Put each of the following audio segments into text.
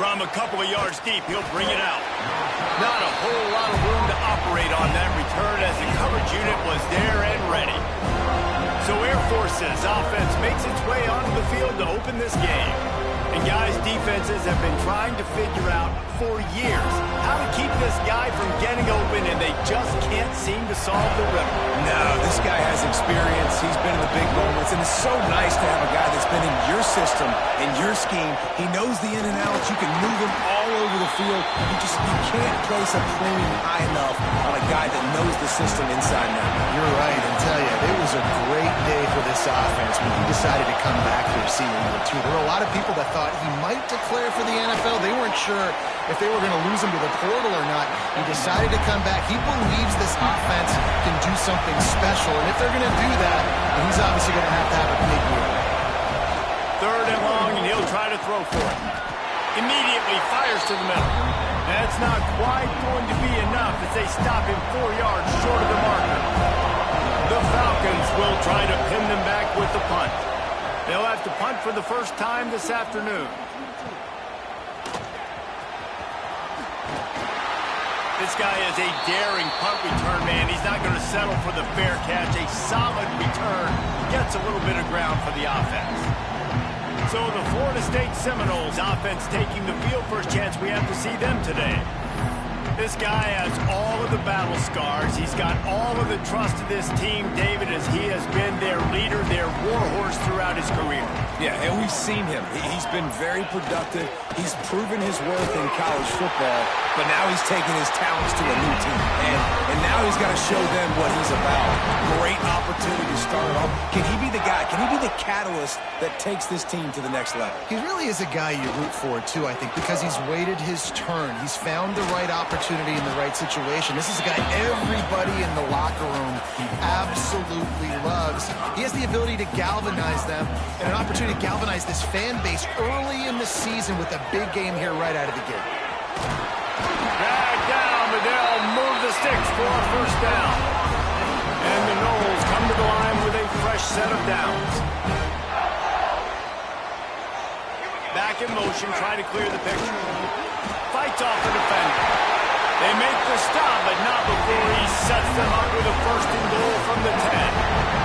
From a couple of yards deep, he'll bring it out. Not a whole lot of room to operate on that return as the coverage unit was there and ready. So Air Force's offense makes its way onto the field to open this game. And guys, defenses have been trying to figure out for years how to keep this guy from getting open, and they just can't seem to solve the riddle. No, this guy has experience. He's been in the big moments, and it's so nice to have a guy that's been in your system, in your scheme. He knows the in and outs. You can move him all over the field. You can't place a premium high enough on a guy that knows the system inside and out. You're right, and tell you, it was a great day for this offense when he decided to come back here senior year two. There were a lot of people that thought he might declare for the NFL. They weren't sure if they were going to lose him to the portal or not. He decided to come back. He believes this offense can do something special, and if they're going to do that, then he's obviously going to have a big year. Third and long, and he'll try to throw for it. Immediately fires to the middle. That's not quite going to be enough as they stop him 4 yards short of the marker. The Falcons will try to pin them back with the punt. They'll have to punt for the first time this afternoon. This guy is a daring punt return man. He's not going to settle for the fair catch. A solid return gets a little bit of ground for the offense. So the Florida State Seminoles offense taking the field. First chance we have to see them today. This guy has all of the battle scars. He's got all of the trust of this team, David, as he has been their leader, their warhorse throughout his career. Yeah, and we've seen him. He's been very productive. He's proven his worth in college football, but now he's taking his talents to a new team. And now he's got to show them what he's about. Great opportunity to start off. Can he be the guy? Can he be the catalyst that takes this team to the next level? He really is a guy you root for, too, I think, because he's waited his turn. He's found the right opportunity in the right situation. This is a guy everybody in the locker room absolutely loves. He has the ability to galvanize them and an opportunity to galvanize this fan base early in the season with a big game here right out of the gate. Back down, but they'll move the sticks for a first down. And the Noles come to the line with a fresh set of downs. Back in motion, trying to clear the picture. Fights off the defender. They make the stop, but not before he sets them up with a first and goal from the 10.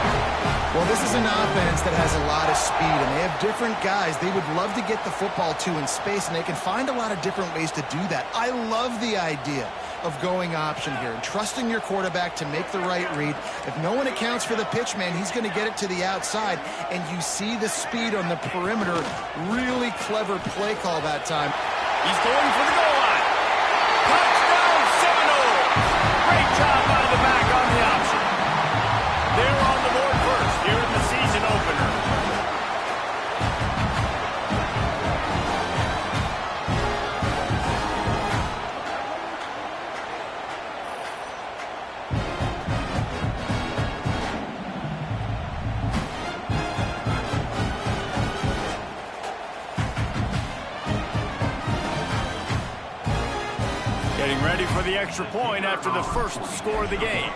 Well, this is an offense that has a lot of speed, and they have different guys they would love to get the football to in space, and they can find a lot of different ways to do that. I love the idea of going option here and trusting your quarterback to make the right read. If no one accounts for the pitch, man, he's going to get it to the outside, and you see the speed on the perimeter. Really clever play call that time. He's going for the goal line. Touchdown, Seminoles! Great job by the back on the option. They're on the board first here in the season opener. Getting ready for the extra point after the first score of the game.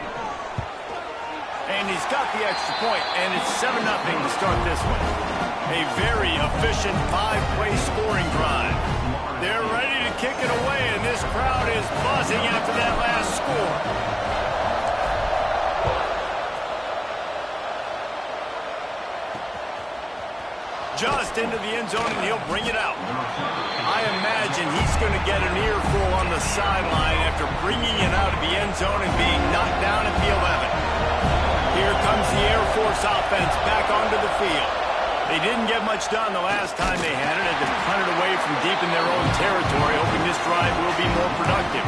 And he's got the extra point, and it's 7-0 to start this one. A very efficient 5-play scoring drive. They're ready to kick it away, and this crowd is buzzing after that last score. Just into the end zone, and he'll bring it out. I imagine he's going to get an earful on the sideline after bringing it out of the end zone and being knocked down at the 11. Here comes the Air Force offense back onto the field. They didn't get much done the last time they had to punt it away from deep in their own territory, hoping this drive will be more productive.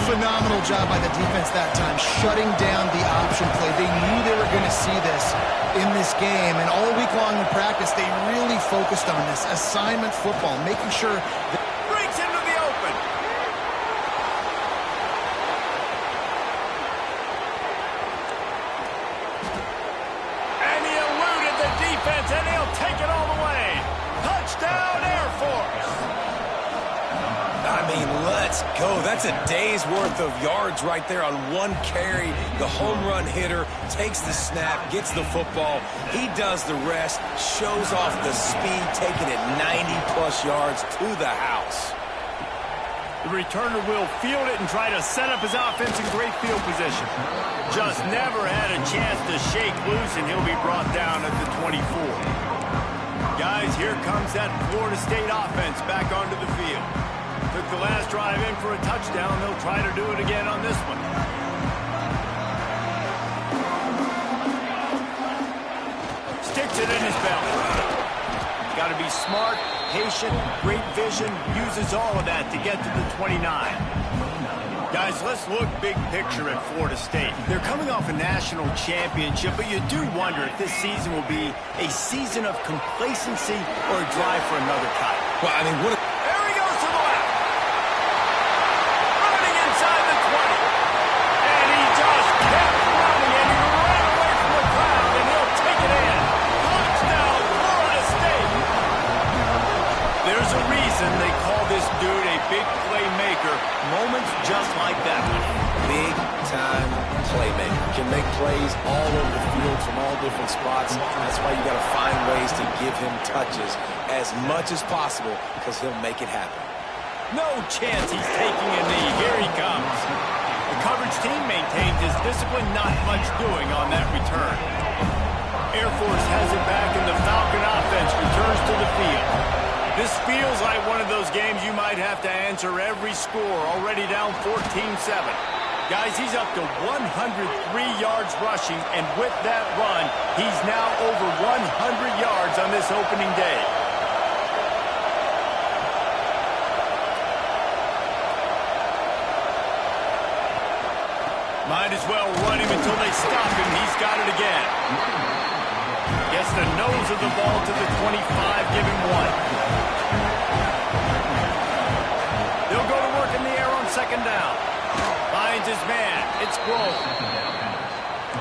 Phenomenal job by the defense that time, shutting down the option play. They knew they were going to see this in this game, and all week long in practice, they really focused on this assignment football, making sure that breaks into the open. And he eluded the defense, and he'll take it all the way. Touchdown, Air Force. I mean, mean, let's go. That's a day's worth of yards right there on one carry. The home run hitter takes the snap, gets the football. He does the rest, shows off the speed, taking it 90-plus yards to the house. The returner will field it and try to set up his offense in great field position. Just never had a chance to shake loose, and he'll be brought down at the 24. Guys, here comes that Florida State offense back onto the field. Took the last drive in for a touchdown. They'll try to do it again on this one. Sticks it in his belt. Got to be smart, patient, great vision, uses all of that to get to the 29. Guys, let's look big picture at Florida State. They're coming off a national championship, but you do wonder if this season will be a season of complacency or a drive for another title. Well, I mean, what a... There he goes to the left. Running inside the 20. And he just kept running, and he ran away from the crowd, and he'll take it in. Touchdown, Florida State. There's a reason they call this dude a big playmaker. Moments just like that. Big-time playmaker. Can make plays all over the field from all different spots. That's why you got to find ways to give him touches as much as possible, because he'll make it happen. No chance he's taking a knee. Here he comes. The coverage team maintains his discipline, not much doing on that return. Air Force has it back, and the Falcon offense returns to the field. This feels like one of those games you might have to answer every score, already down 14-7. Guys, he's up to 103 yards rushing, and with that run, he's now over 100 yards on this opening day. Might as well run him until they stop him. He's got it again. Gets the nose of the ball to the 25, give him one. They'll go to work in the air on second down. Finds his man. It's Grove.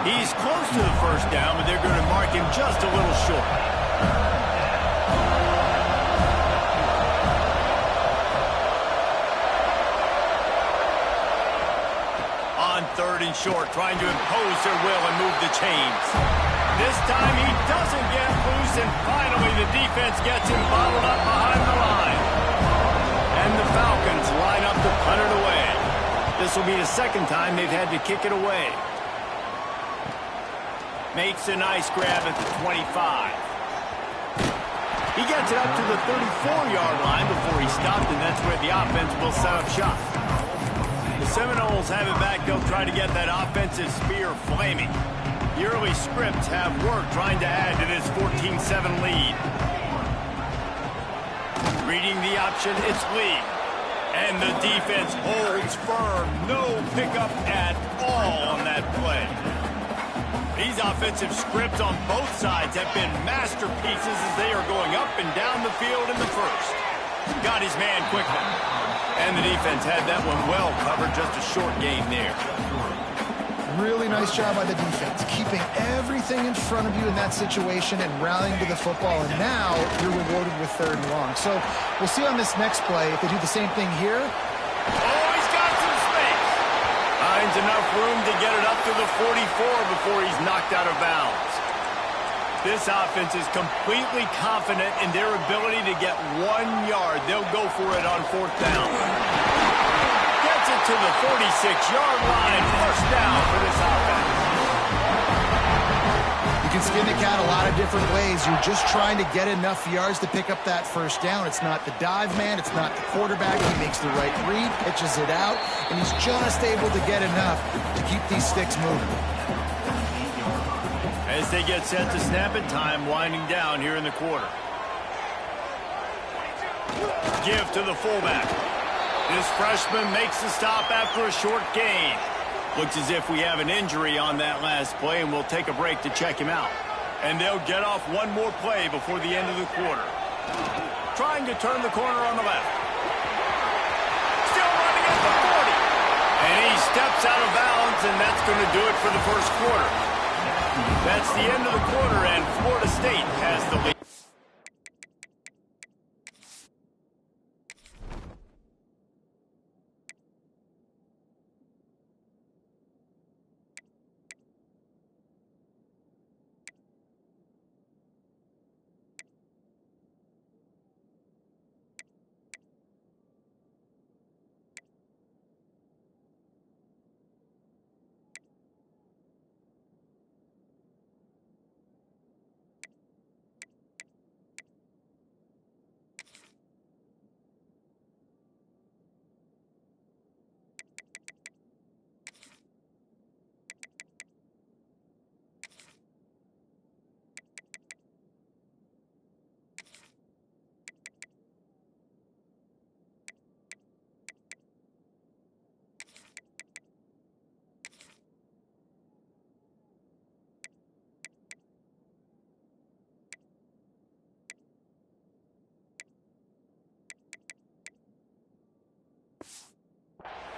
He's close to the first down, but they're going to mark him just a little short. On third and short, trying to impose their will and move the chains. This time he doesn't get loose, and finally the defense gets him bottled up behind the line. And the Falcons line up to punt it away. This will be the second time they've had to kick it away. Makes a nice grab at the 25. He gets it up to the 34-yard line before he stopped, and that's where the offense will set up shop. The Seminoles have it back. They'll try to get that offensive spear flaming. The early scripts have worked trying to add to this 14-7 lead. Reading the option, it's Lee. And the defense holds firm. No pickup at all on that play. These offensive scripts on both sides have been masterpieces as they are going up and down the field in the first. Got his man quickly. And the defense had that one well covered, just a short gain there. Really nice job by the defense, keeping everything in front of you in that situation and rallying to the football, and now you're rewarded with third and long. So we'll see on this next play if they do the same thing here. Oh, he's got some space. Finds enough room to get it up to the 44 before he's knocked out of bounds. This offense is completely confident in their ability to get 1 yard. They'll go for it on fourth down. Gets it to the 46-yard line. First down for this offense. You can skin the cat a lot of different ways. You're just trying to get enough yards to pick up that first down. It's not the dive man. It's not the quarterback. He makes the right read, pitches it out, and he's just able to get enough to keep these sticks moving. As they get set to snap it, time winding down here in the quarter. Give to the fullback. This freshman makes the stop after a short gain. Looks as if we have an injury on that last play, and we'll take a break to check him out. And they'll get off one more play before the end of the quarter. Trying to turn the corner on the left. Still running at the 40. And he steps out of bounds, and that's going to do it for the first quarter. That's the end of the quarter, and Florida State has the lead.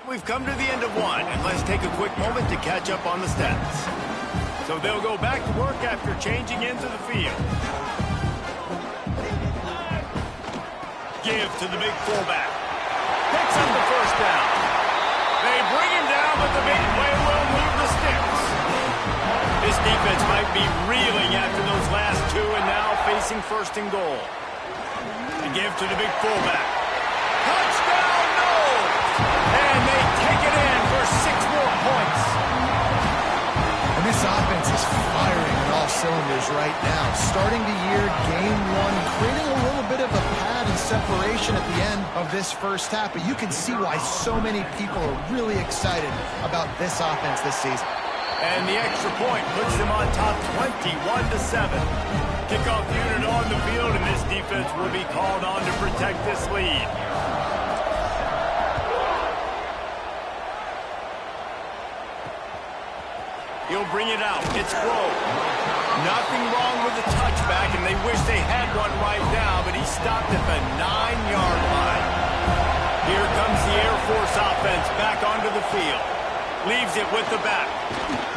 we've come to the end of one, and let's take a quick moment to catch up on the stats. So they'll go back to work after changing into the field. Give to the big fullback. Picks up the first down. They bring him down, but the big play will move the sticks. This defense might be reeling after those last two and now facing first and goal. The give to the big fullback. Touchdown, no! And they take it in for 6 more points. And this offense is firing on all cylinders right now. Starting the year, game one, creating a little bit of a pad and separation at the end of this first half. But you can see why so many people are really excited about this offense this season. And the extra point puts them on top 21-7. Kickoff unit on the field, and this defense will be called on to protect this lead. He'll bring it out. It's Grove. Nothing wrong with the touchback, and they wish they had one right now, but he stopped at the 9-yard line. Here comes the Air Force offense back onto the field. Leaves it with the back.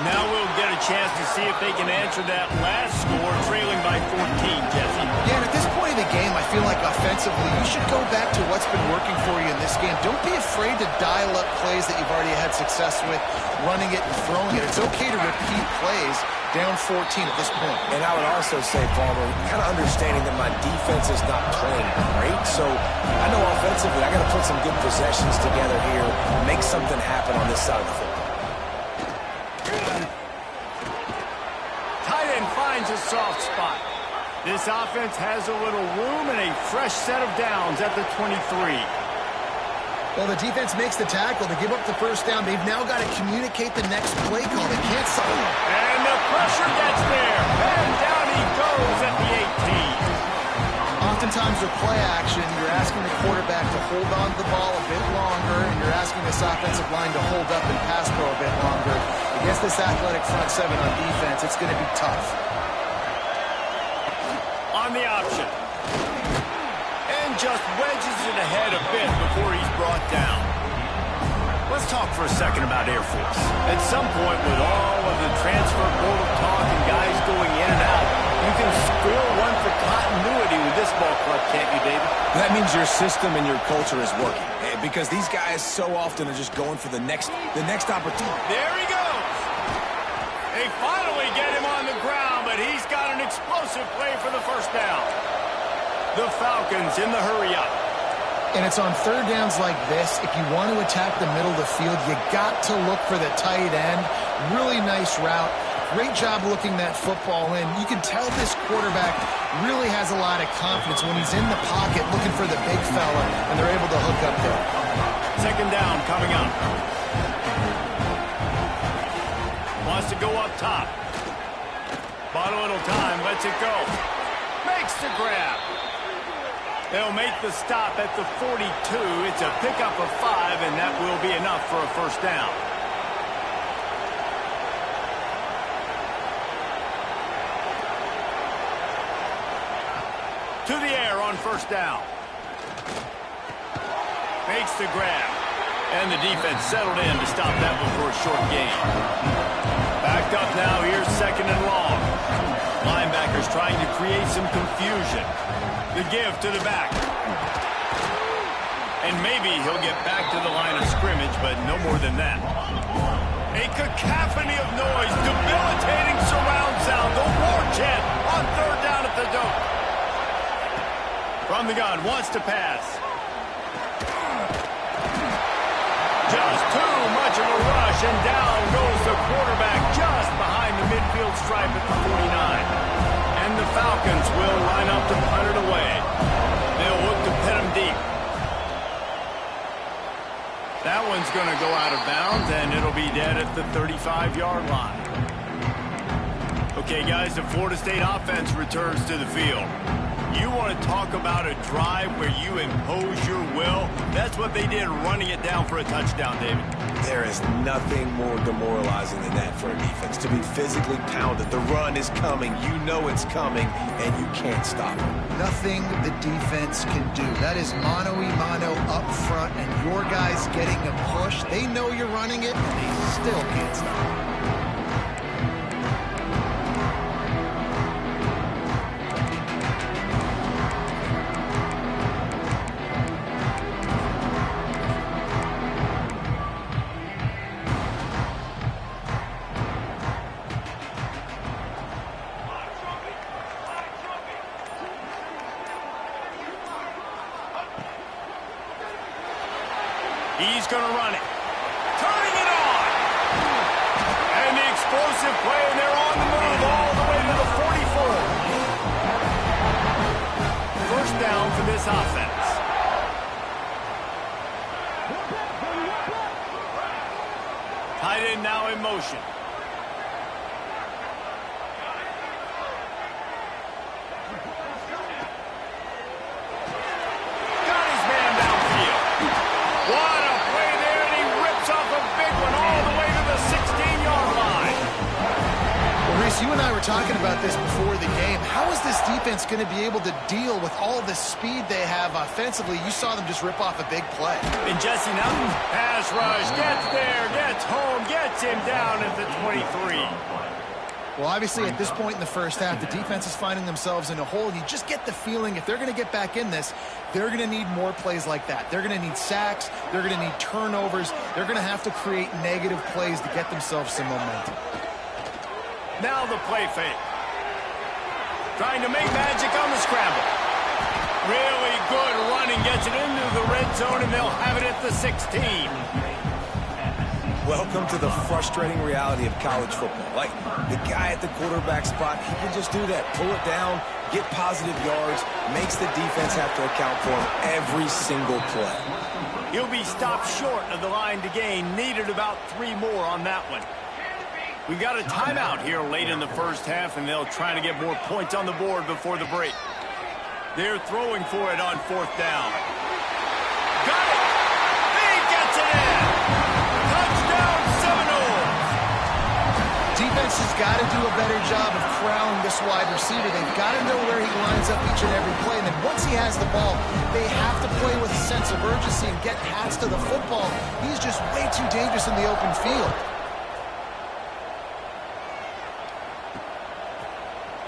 Now we'll get a chance to see if they can answer that last score, trailing by 14, Jesse. Yeah, and at this point in the game, I feel like offensively, you should go back to what's been working for you in this game. Don't be afraid to dial up plays that you've already had success with, running it and throwing it. It's okay to repeat plays down 14 at this point. And I would also say, Palmer, kind of understanding that my defense is not playing great, so I know offensively I got to put some good possessions together here, make something happen on this side of the football. Tight end finds a soft spot. This offense has a little room and a fresh set of downs at the 23. Well, the defense makes the tackle. They give up the first down. They've now got to communicate the next play call. They can't settle. And the pressure gets there. And down he goes at the 18. Oftentimes with play action, you're asking the quarterback to hold on to the ball a bit longer, and you're asking this offensive line to hold up and pass pro a bit longer. Against this athletic front seven on defense, it's going to be tough. On the option. And just wedges it ahead a bit before he's brought down. Let's talk for a second about Air Force. At some point, with all of the transfer portal talk and guys going in and out, you can score one for continuity with this ball club, can't you, David? That means your system and your culture is working, because these guys so often are just going for the next opportunity. There he goes. They finally get him on the ground, but he's got an explosive play for the first down. The Falcons in the hurry-up. And it's on third downs like this. If you want to attack the middle of the field, you got to look for the tight end. Really nice route. Great job looking that football in. You can tell this quarterback really has a lot of confidence when he's in the pocket looking for the big fella, and they're able to hook up there. Second down coming up. Wants to go up top. Bought a little time, lets it go. Makes the grab. They'll make the stop at the 42. It's a pickup of 5, and that will be enough for a first down. To the air on first down. Makes the grab. And the defense settled in to stop that one for a short gain. Backed up now, here's second and long. Linebackers trying to create some confusion. The give to the back. And maybe he'll get back to the line of scrimmage, but no more than that. A cacophony of noise, debilitating surround sound, the war chant on third down at the dome. From the gun, wants to pass. Just too much of a rush, and down goes the quarterback just behind the midfield stripe at the 49. And the Falcons will line up to punt it away. They'll look to pin him deep. That one's going to go out of bounds, and it'll be dead at the 35-yard line. Okay, guys, the Florida State offense returns to the field. You want to talk about a drive where you impose your will? That's what they did, running it down for a touchdown, David. There is nothing more demoralizing than that for a defense, to be physically pounded. The run is coming. You know it's coming, and you can't stop it. Nothing the defense can do. That is mano-a-mano up front, and your guys getting a push. They know you're running it, and they still can't stop it. He's going to run it. Turning it on. And the explosive play, and they're on the move all the way to the 44. First down for this offense. Tight end now in motion. Got his man downfield. What a play there, and he rips off a big one all the way to the 16-yard line. Well, Reese, you and I were talking about this before the game. How is this defense going to be able to deal with all the speed they have offensively? You saw them just rip off a big play. And Jesse now, pass rush, gets there, gets home, gets him down at the 23. Well, obviously, at this point in the first half, the defense is finding themselves in a hole, and you just get the feeling if they're going to get back in this, they're going to need more plays like that. They're going to need sacks. They're going to need turnovers. They're going to have to create negative plays to get themselves some momentum. Now the play fake. Trying to make magic on the scramble. Really good running, gets it into the red zone, and they'll have it at the 16. Welcome to the frustrating reality of college football. Like, the guy at the quarterback spot, he can just do that. Pull it down, get positive yards, makes the defense have to account for him every single play. He'll be stopped short of the line to gain. Needed about 3 more on that one. We got a timeout here late in the first half, and they'll try to get more points on the board before the break. They're throwing for it on 4th down. Got it! He gets it in! Touchdown Seminoles! Defense has got to do a better job of corralling this wide receiver. They've got to know where he lines up each and every play. And then once he has the ball, they have to play with a sense of urgency and get hats to the football. He's just way too dangerous in the open field.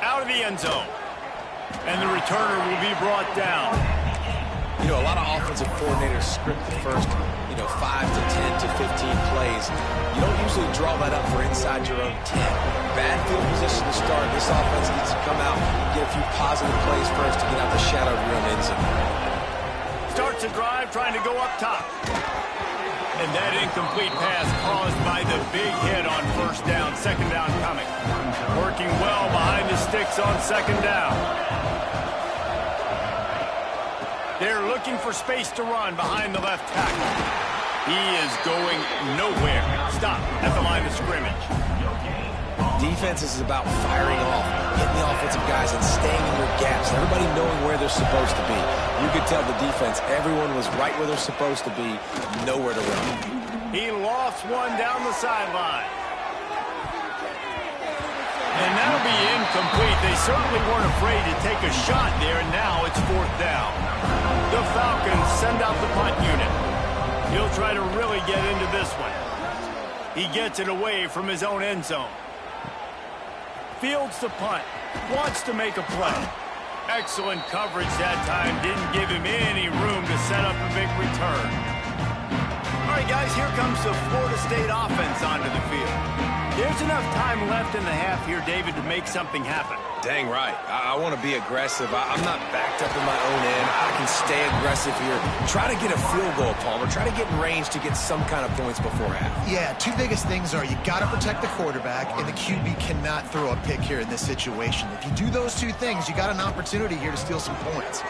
Out of the end zone. And the returner will be brought down. You know, a lot of offensive coordinators script the first, 5 to 10 to 15 plays. You don't usually draw that up for inside your own 10. Bad field position to start. This offense needs to come out and get a few positive plays first to get out the shadow of your own end zone. Starts a drive trying to go up top. And that incomplete pass caused by the big hit on 1st down. 2nd down coming. Working well behind the sticks on 2nd down. They're looking for space to run behind the left tackle. He is going nowhere. Stop at the line of scrimmage. Defense is about firing off, hitting the offensive guys, and staying in your gaps. Everybody knowing where they're supposed to be. You could tell the defense, everyone was right where they're supposed to be, nowhere to run. He lost one down the sideline. And that'll be incomplete. They certainly weren't afraid to take a shot there, and now it's 4th down. The Falcons send out the punt unit. He'll try to really get into this one. He gets it away from his own end zone. Fields the punt. Wants to make a play. Excellent coverage that time. Didn't give him any room to set up a big return. All right, guys, here comes the Florida State offense onto the field. There's enough time left in the half here, David, to make something happen. Dang right. I want to be aggressive. I'm not backed up in my own end. I can stay aggressive here. Try to get a field goal, Palmer. Try to get in range to get some kind of points before half. Yeah, 2 biggest things are you got to protect the quarterback, and the QB cannot throw a pick here in this situation. If you do those 2 things, you got an opportunity here to steal some points.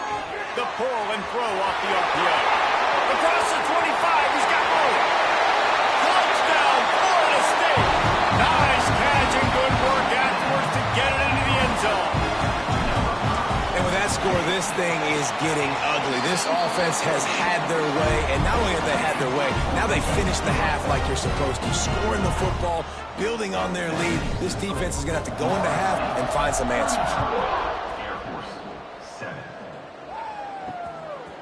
The pull and throw off the RPO. Across the 25, he's got room. Touchdown, Florida State. Nice catch and good work afterwards to get it into the end zone. And with that score, thing is getting ugly. This offense has had their way, and not only have they had their way, now they finished the half like you're supposed to, scoring the football, building on their lead. This defense is going to have to go into half and find some answers.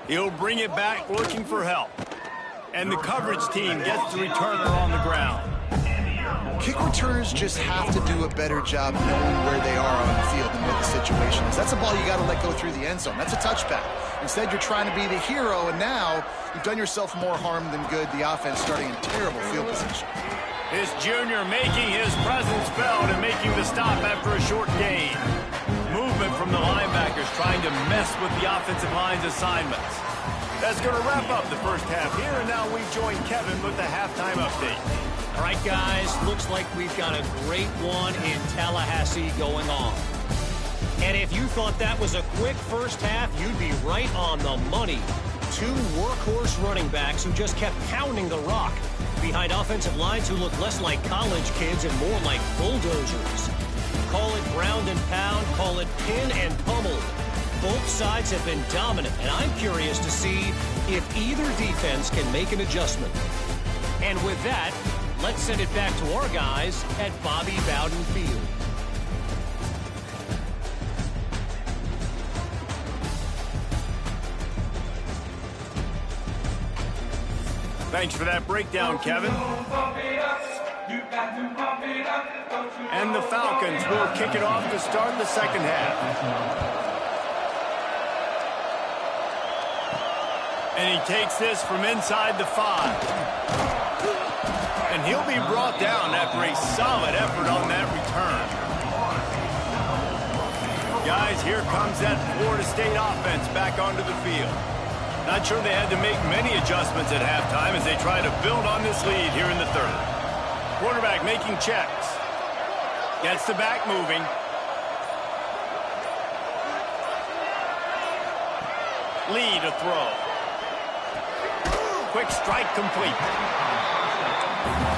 He'll bring it back looking for help. And the coverage team gets the returner on the ground. Kick returners just have to do a better job knowing where they are on the field and what the situation is. That's a ball you got to let go through the end zone. That's a touchback. Instead, you're trying to be the hero, and now you've done yourself more harm than good. The offense starting in terrible field position. This junior making his presence felt and making the stop after a short gain. Movement from the linebackers trying to mess with the offensive line's assignments. That's going to wrap up the first half here, and now we join Kevin with the halftime update. All right, guys, looks like we've got a great one in Tallahassee going on. And if you thought that was a quick first half, you'd be right on the money. Two workhorse running backs who just kept pounding the rock behind offensive lines who look less like college kids and more like bulldozers. Call it ground and pound, call it pin and pummel. Both sides have been dominant, and I'm curious to see if either defense can make an adjustment. And with that, let's send it back to our guys at Bobby Bowden Field. Thanks for that breakdown, Kevin. And the Falcons will kick it off to start the second half. And he takes this from inside the 5. And he'll be brought down after a solid effort on that return. Guys, here comes that Florida State offense back onto the field. Not sure they had to make many adjustments at halftime as they try to build on this lead here in the third. Quarterback making checks. Gets the back moving. Lee to throw. Quick strike complete.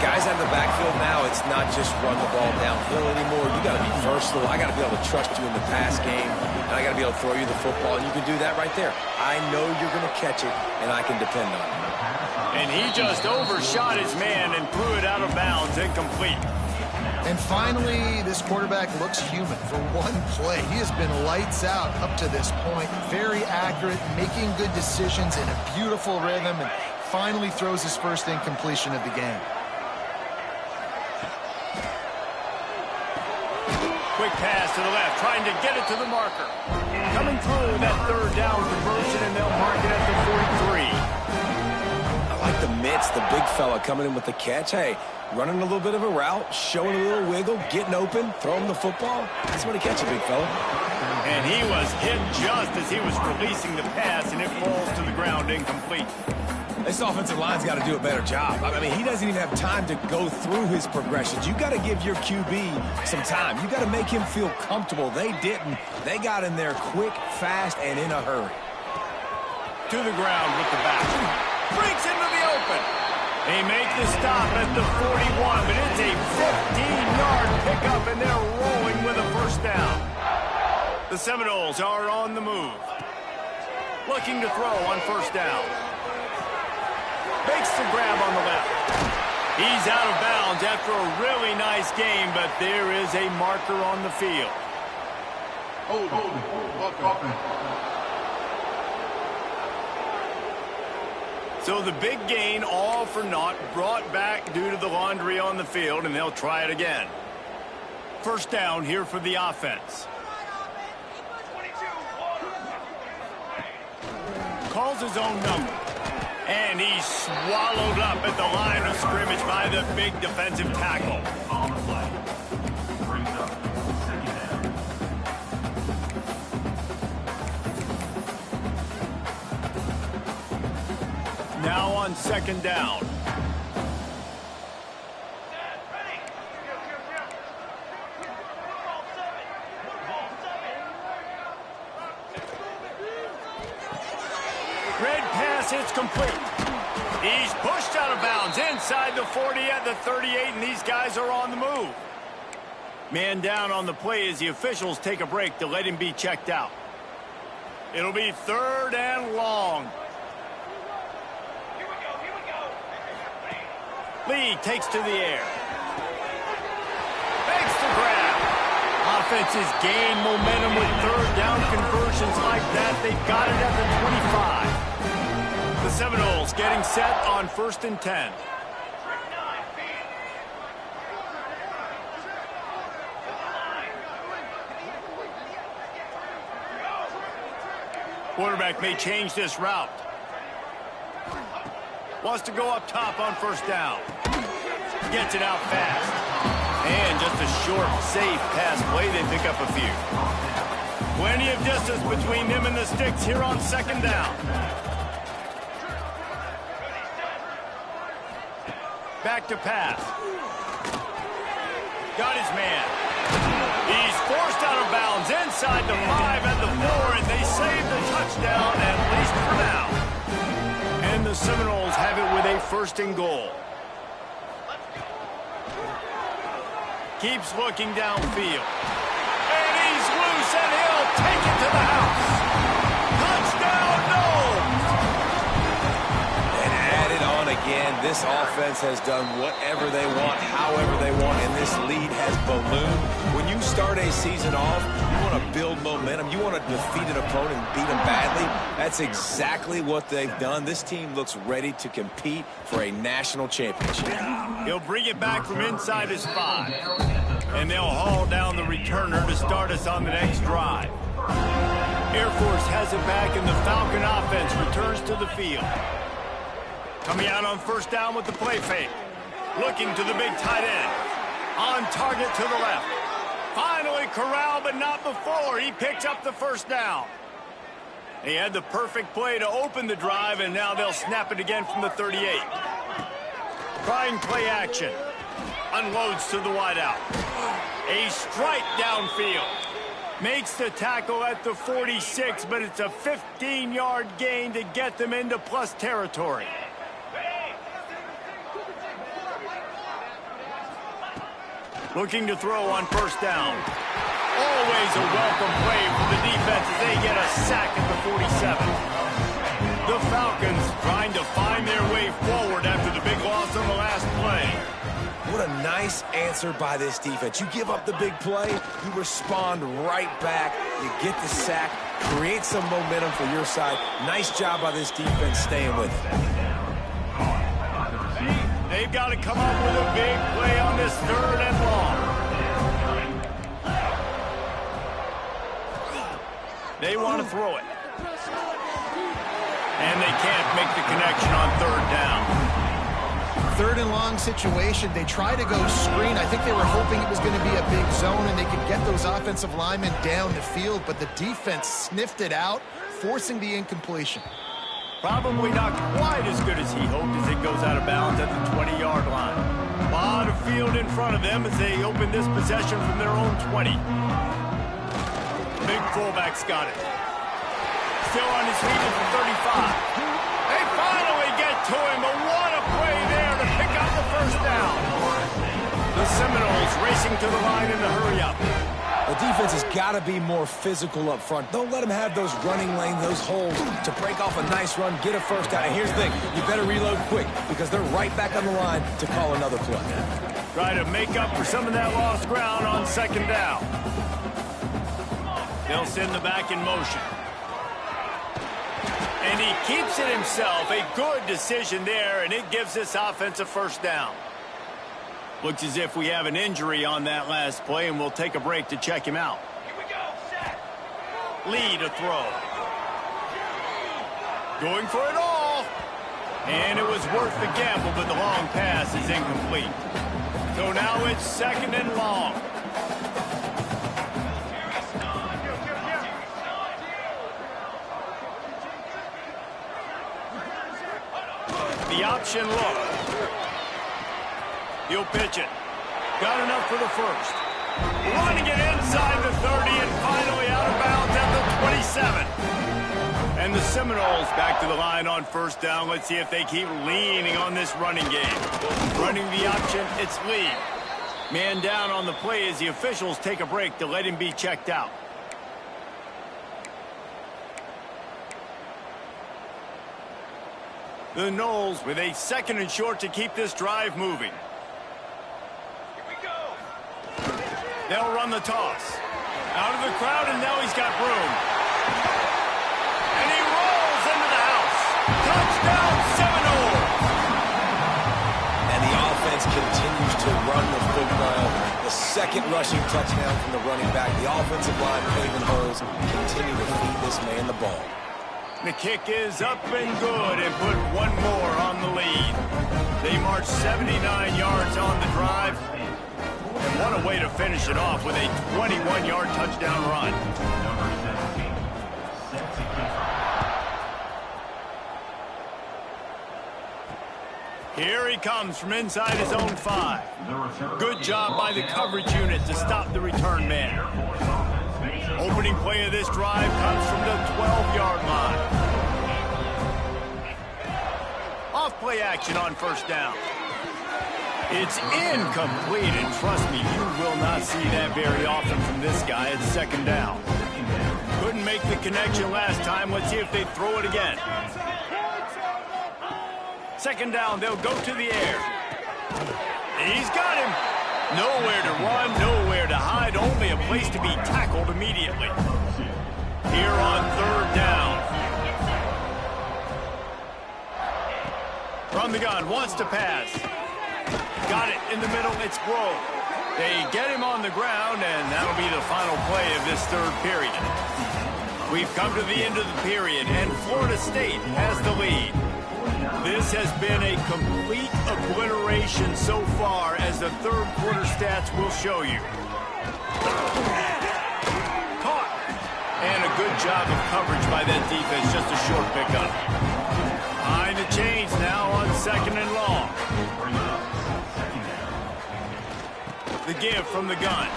Guys out of the backfield now, it's not just run the ball downhill anymore. You got to be versatile. I got to be able to trust you in the pass game, and I got to be able to throw you the football, and you can do that right there. I know you're going to catch it, and I can depend on it. And he just overshot his man and threw it out of bounds, incomplete. And finally, this quarterback looks human for one play. He has been lights out up to this point. Very accurate, making good decisions in a beautiful rhythm, and finally throws his first incompletion of the game. Quick pass to the left, trying to get it to the marker. Coming through that third down conversion, and they'll mark it at the 43. I like the mitts, the big fella coming in with the catch. Hey, running a little bit of a route, showing a little wiggle, getting open, throwing the football. That's what he catch a big fella. And he was hit just as he was releasing the pass, and it falls to the ground incomplete. This offensive line's got to do a better job. I mean, he doesn't even have time to go through his progressions. You got to give your QB some time. You got to make him feel comfortable. They didn't. They got in there quick, fast, and in a hurry. To the ground with the back. Breaks into the open. They make the stop at the 41, but it's a 15-yard pickup, and they're rolling with a first down. The Seminoles are on the move. Looking to throw on first down. Makes the grab on the left. He's out of bounds after a really nice game, but there is a marker on the field. So the big gain, all for naught, brought back due to the laundry on the field, and they'll try it again. First down here for the offense. Calls his own number. And he's swallowed up at the line of scrimmage by the big defensive tackle. Now on second down. Red pass, it's complete. He's pushed out of bounds inside the 40 at the 38, and these guys are on the move. Man down on the play as the officials take a break to let him be checked out. It'll be 3rd and long. Lee takes to the air. Makes the grab. Offenses gain momentum with 3rd down conversions like that. They've got it at the 25. The Seminoles getting set on 1st and 10. Quarterback may change this route. Wants to go up top on 1st down. Gets it out fast. And just a short, safe pass play. They pick up a few. Plenty of distance between them and the sticks here on 2nd down. Back to pass. Got his man. He's forced out of bounds inside the 5 and the 4, and they save the touchdown, at least for now. And the Seminoles have it with a 1st and goal. Keeps looking downfield. And he's loose, and he'll take it to the house. Touchdown, Noles! And add it on again. This offense has done whatever they want, however they want, and this lead has ballooned. When you start a season off, you want to build momentum. You want to defeat an opponent and beat them badly. That's exactly what they've done. This team looks ready to compete for a national championship. He'll bring it back from inside his 5. And they'll haul down the returner to start us on the next drive. Air Force has it back, and the Falcon offense returns to the field. Coming out on 1st down with the play fake. Looking to the big tight end. On target to the left. Finally corralled, but not before. He picks up the 1st down. They had the perfect play to open the drive, and now they'll snap it again from the 38. Trying play action. Unloads to the wideout. A strike downfield. Makes the tackle at the 46, but it's a 15-yard gain to get them into plus territory. Looking to throw on 1st down. Always a welcome play for the defense as they get a sack at the 47. The Falcons trying to find their way forward after the big loss on the last play. What a nice answer by this defense. You give up the big play, you respond right back, you get the sack, create some momentum for your side. Nice job by this defense staying with it. They've got to come up with a big play on this 3rd and long. They want to throw it. And they can't make the connection on 3rd down. 3rd and long situation. They try to go screen. I think they were hoping it was going to be a big zone and they could get those offensive linemen down the field, but the defense sniffed it out, forcing the incompletion. Probably not quite as good as he hoped as it goes out of bounds at the 20-yard line. A lot of field in front of them as they open this possession from their own 20. Big fullback's got it. Still on his feet at the 35. They finally get to him, but what a play there to pick up the 1st down. The Seminoles racing to the line in the hurry-up. The defense has got to be more physical up front. Don't let them have those running lanes, those holes to break off a nice run, get a 1st down. And here's the thing, you better reload quick because they're right back on the line to call another play. Try to make up for some of that lost ground on 2nd down. They'll send the back in motion. And he keeps it himself. A good decision there, and it gives this offense a 1st down. Looks as if we have an injury on that last play, and we'll take a break to check him out. Here we go. Set. Lee to throw. Going for it all. And it was worth the gamble, but the long pass is incomplete. So now it's 2nd and long. The option look. He'll pitch it. Got enough for the 1st. Running it inside the 30 and finally out of bounds at the 27. And the Seminoles back to the line on 1st down. Let's see if they keep leaning on this running game. Running the option, it's Lee. Man down on the play as the officials take a break to let him be checked out. The Noles with a 2nd and short to keep this drive moving. Here we go. They'll run the toss. Out of the crowd, and now he's got room. And he rolls into the house. Touchdown, Seminoles! And the offense continues to run the football. The 2nd rushing touchdown from the running back. The offensive line paving holes. Continue to feed this man the ball. The kick is up and good and put one more on the lead. They march 79 yards on the drive. And what a way to finish it off with a 21-yard touchdown run. Here he comes from inside his own 5. Good job by the coverage unit to stop the return man. Opening play of this drive comes from the 12-yard line. Off play action on 1st down. It's incomplete, and trust me, you will not see that very often from this guy at 2nd down. Couldn't make the connection last time. Let's see if they throw it again. 2nd down, they'll go to the air. He's got him. Nowhere to run, nowhere to hide, only a place to be tackled immediately. Here on 3rd down. From the gun, wants to pass. Got it in the middle, it's Grove. They get him on the ground, and that'll be the final play of this 3rd period. We've come to the end of the period, and Florida State has the lead. This has been a complete obliteration so far, as the 3rd quarter stats will show you. Caught. And a good job of coverage by that defense, just a short pickup. Behind the chains now on 2nd and long. The give from the gun.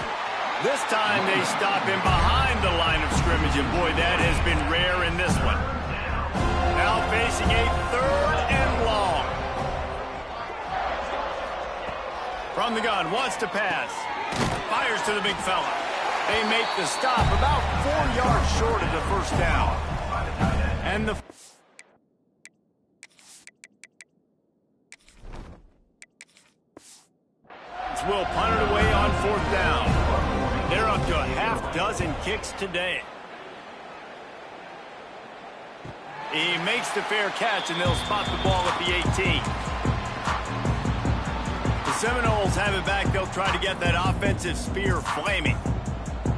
This time they stop him behind the line of scrimmage, and boy, that has been rare in this one. Now facing a 3rd and long. From the gun, wants to pass. Fires to the big fella. They make the stop about 4 yards short of the 1st down. And the will punt it away on 4th down. They're up to a half-dozen kicks today. He makes the fair catch, and they'll spot the ball at the 18. The Seminoles have it back. They'll try to get that offensive spear flaming.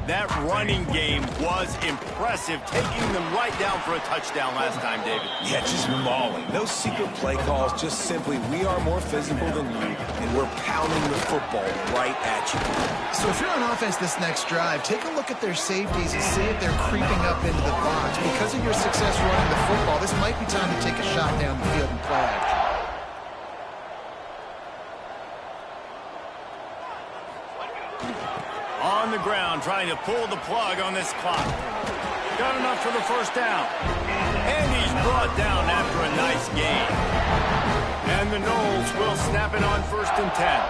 That running game was impressive, taking them right down for a touchdown last time, David. Yeah, just mauling. No secret play calls, just simply we are more physical than you, and we're pounding the football right at you. So if you're on offense this next drive, take a look at their safeties and see if they're creeping up into the box. Because of your success running the football, this might be time to take a shot down the field and play action. On the ground, trying to pull the plug on this clock. Got enough for the 1st down. And he's brought down after a nice gain. And the Noles will snap it on 1st and 10.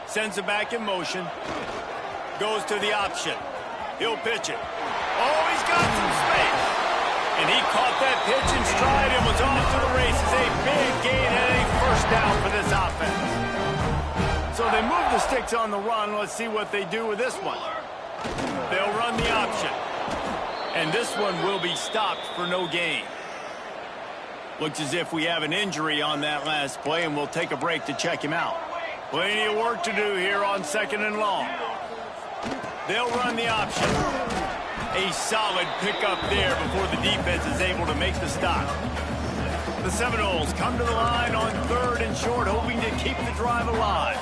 Sends it back in motion. Goes to the option. He'll pitch it. Oh, he's got some space. And he caught that pitch in stride and was off to the races. A big gain and a 1st down for this offense. So they move the sticks on the run. Let's see what they do with this one. They'll run the option. And this one will be stopped for no gain. Looks as if we have an injury on that last play, and we'll take a break to check him out. Plenty of work to do here on 2nd and long. They'll run the option. A solid pickup there before the defense is able to make the stop. The Seminoles come to the line on 3rd and short, hoping to keep the drive alive.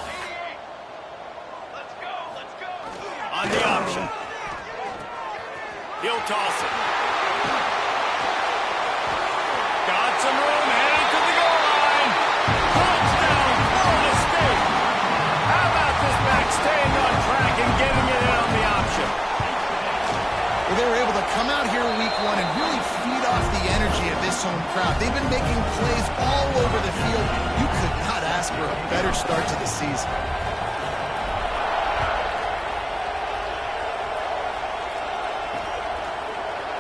On the option. He'll toss it. Got some room, headed to the goal line. Touchdown, Florida State. How about this back staying on track and getting it in on the option? Well, they were able to come out here week 1 and really feed off the energy of this home crowd. They've been making plays all over the field. You could not ask for a better start to the season.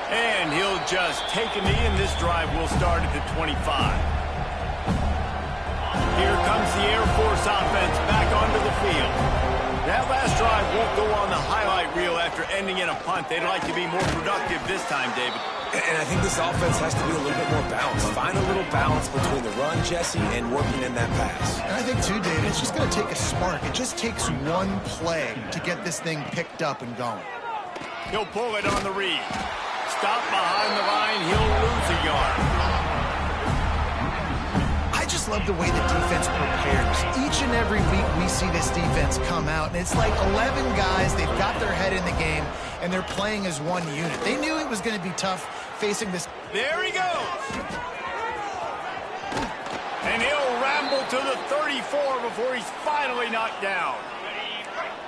And he'll just take a knee, and this drive will start at the 25. Here comes the Air Force offense back onto the field. That last drive won't go on the highlight reel after ending in a punt. They'd like to be more productive this time, David. And I think this offense has to be a little bit more balanced. Find a little balance between the run, Jesse, and working in that pass. And I think, too, David, it's just going to take a spark. It just takes one play to get this thing picked up and going. He'll pull it on the read. Stop behind the line. He'll lose a yard. I just love the way the defense prepares. Each and every week we see this defense come out, and it's like 11 guys. They've got their head in the game, and they're playing as one unit. They knew it was going to be tough facing this. There he goes. And he'll ramble to the 34 before he's finally knocked down.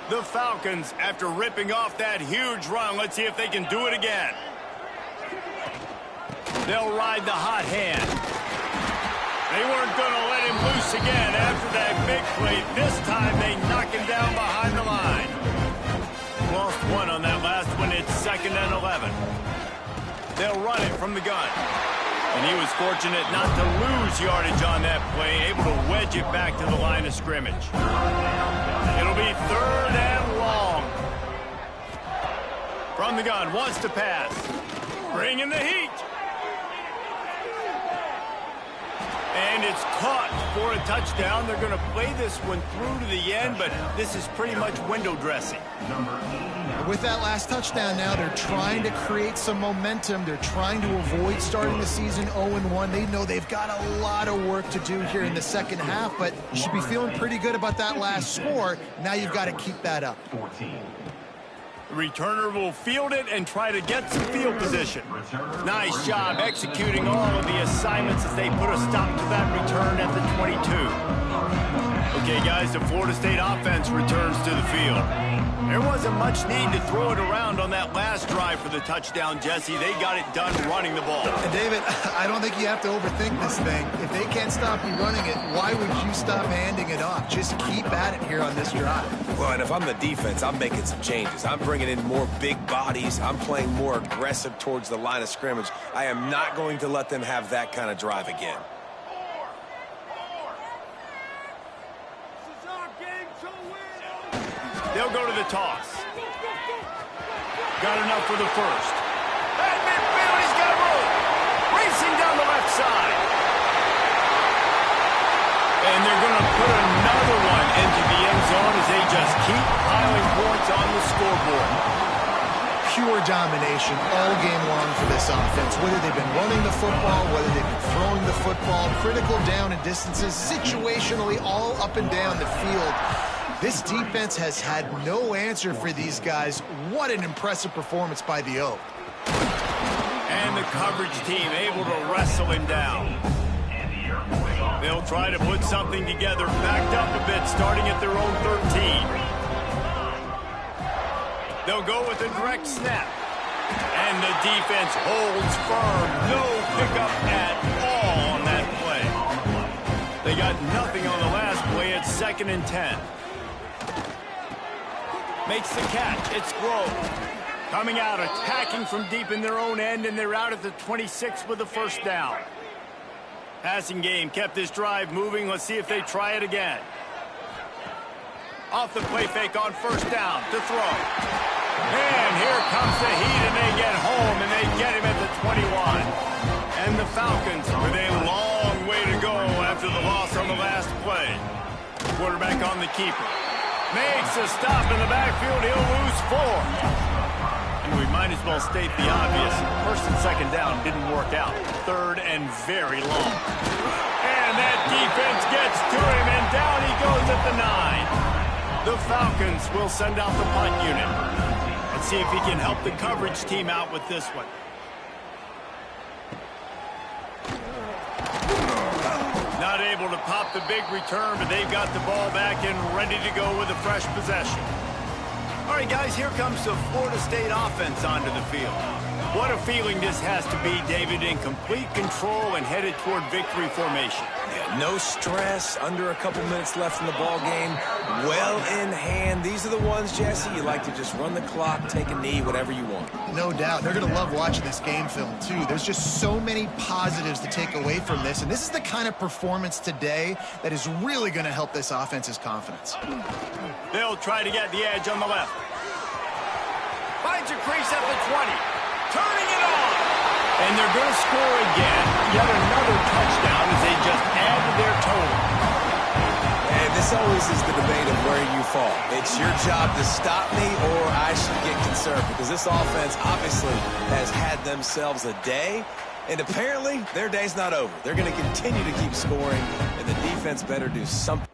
The Falcons, after ripping off that huge run, let's see if they can do it again. They'll ride the hot hand. They weren't going to let him loose again after that big play. This time they knock him down behind the line. Lost one on that last one. It's 2nd and 11. They'll run it from the gun. And he was fortunate not to lose yardage on that play, able to wedge it back to the line of scrimmage. It'll be 3rd and long. From the gun, wants to pass. Bring in the heat. And it's caught for a touchdown. They're going to play this one through to the end, but this is pretty much window dressing. With that last touchdown now, they're trying to create some momentum. They're trying to avoid starting the season 0-1. They know they've got a lot of work to do here in the second half, but you should be feeling pretty good about that last score. Now you've got to keep that up. The returner will field it and try to get some field position. Nice job executing all of the assignments as they put a stop to that return at the 22. Okay, guys, the Florida State offense returns to the field. There wasn't much need to throw it around on that last drive for the touchdown, Jesse. They got it done running the ball. And David, I don't think you have to overthink this thing. If they can't stop you running it, why would you stop handing it off? Just keep at it here on this drive. Well, and if I'm the defense, I'm making some changes. I'm bringing in more big bodies. I'm playing more aggressive towards the line of scrimmage. I am not going to let them have that kind of drive again. They'll go to the toss. Got enough for the first. At midfield, he's got room. Racing down the left side. And they're going to put another one into the end zone as they just keep piling points on the scoreboard. Pure domination all game long for this offense. Whether they've been running the football, whether they've been throwing the football, critical down and distances, situationally all up and down the field. This defense has had no answer for these guys. What an impressive performance by the O. And the coverage team able to wrestle him down. They'll try to put something together, backed up a bit, starting at their own 13. They'll go with a direct snap. And the defense holds firm. No pickup at all on that play. They got nothing on the last play. It's 2nd and 10. Makes the catch. It's Grove. Coming out, attacking from deep in their own end, and they're out at the 26 with the first down. Passing game kept this drive moving. Let's see if they try it again. Off the play fake on first down to throw. And here comes the heat, and they get home, and they get him at the 21. And the Falcons with a long way to go after the loss on the last play. Quarterback on the keeper. Makes a stop in the backfield. He'll lose 4. And we might as well state the obvious. First and second down didn't work out. 3rd and very long. And that defense gets to him, and down he goes at the 9. The Falcons will send out the punt unit. Let's see if he can help the coverage team out with this one. Not able to pop the big return, but they've got the ball back and ready to go with a fresh possession. All right, guys, here comes the Florida State offense onto the field. What a feeling this has to be, David, in complete control and headed toward victory formation. Yeah, no stress, under a couple minutes left in the ball game, well in hand. These are the ones, Jesse, you like to just run the clock, take a knee, whatever you want. No doubt. They're going to love watching this game film, too. There's just so many positives to take away from this, and this is the kind of performance today that is really going to help this offense's confidence. They'll try to get the edge on the left. Finds a crease at the 20. Turning it on. And they're going to score again. Yet another touchdown as they just add to their total. And this always is the debate of where you fall. It's your job to stop me or I should get concerned, because this offense obviously has had themselves a day, and apparently their day's not over. They're going to continue to keep scoring, and the defense better do something.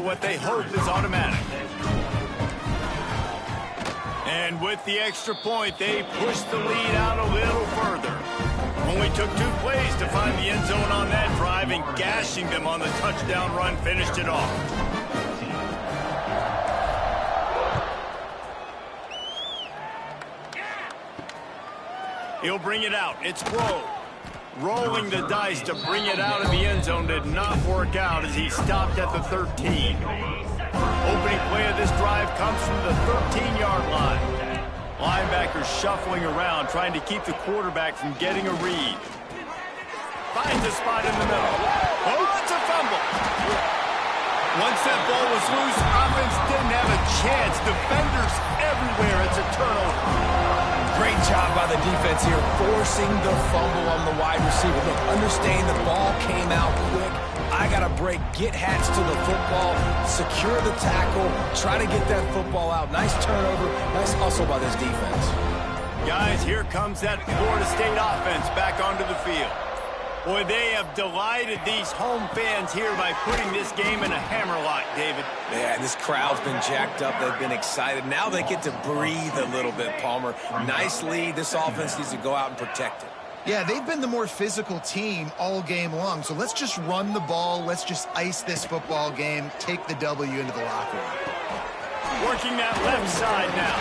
what they hope is automatic. And with the extra point, they push the lead out a little further. Only took 2 plays to find the end zone on that drive, and gashing them on the touchdown run finished it off. He'll bring it out. It's Grove. Rolling the dice to bring it out of the end zone did not work out as he stopped at the 13. Opening play of this drive comes from the 13-yard line. Linebackers shuffling around, trying to keep the quarterback from getting a read. Finds a spot in the middle. Oh, it's a fumble. Once that ball was loose, offense didn't have a chance. Defenders everywhere. It's a turnover. Great job by the defense here, forcing the fumble on the wide receiver. Look, understand the ball came out quick. I got to break, get hats to the football, secure the tackle, try to get that football out. Nice turnover, nice hustle by this defense. Guys, here comes that Florida State offense back onto the field. Boy, they have delighted these home fans here by putting this game in a hammerlock, David. Yeah, this crowd's been jacked up. They've been excited. Now they get to breathe a little bit, Palmer. Nice lead. This offense needs to go out and protect it. Yeah, they've been the more physical team all game long. So let's just run the ball. Let's just ice this football game. Take the W into the locker room. Working that left side now.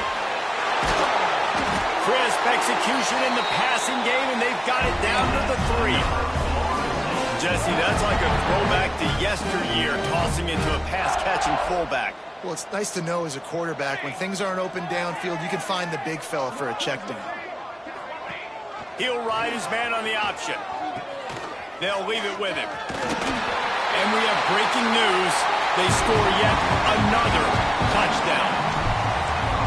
Crisp execution in the passing game, and they've got it down to the 3. Jesse, that's like a throwback to yesteryear, tossing into a pass-catching fullback. Well, it's nice to know as a quarterback, when things aren't open downfield, you can find the big fella for a check down. He'll ride his man on the option. They'll leave it with him. And we have breaking news. They score yet another touchdown.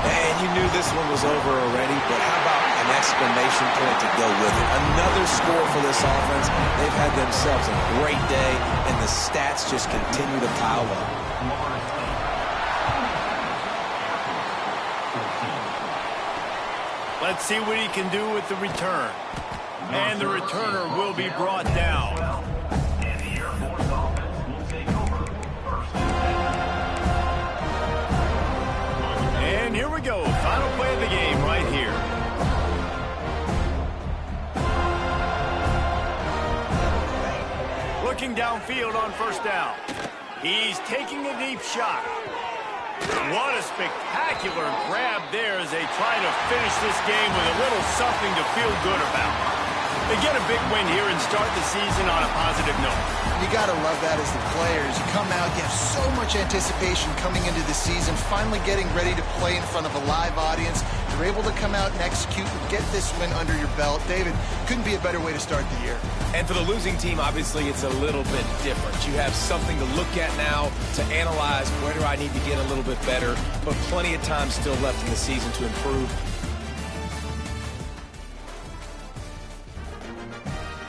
And you knew this one was over already, but how about an exclamation point to go with it? Another score for this offense. They've had themselves a great day, and the stats just continue to pile up. Let's see what he can do with the return. And the returner will be brought down. And here we go. Final play of the game right here. Looking downfield on first down. He's taking a deep shot. What a spectacular grab there as they try to finish this game with a little something to feel good about. They get a big win here and start the season on a positive note. You got to love that as the players. You come out, you have so much anticipation coming into the season, finally getting ready to play in front of a live audience. You're able to come out and execute and get this win under your belt. David, couldn't be a better way to start the year. And for the losing team, obviously, it's a little bit different. You have something to look at now to analyze where do I need to get a little bit better, but plenty of time still left in the season to improve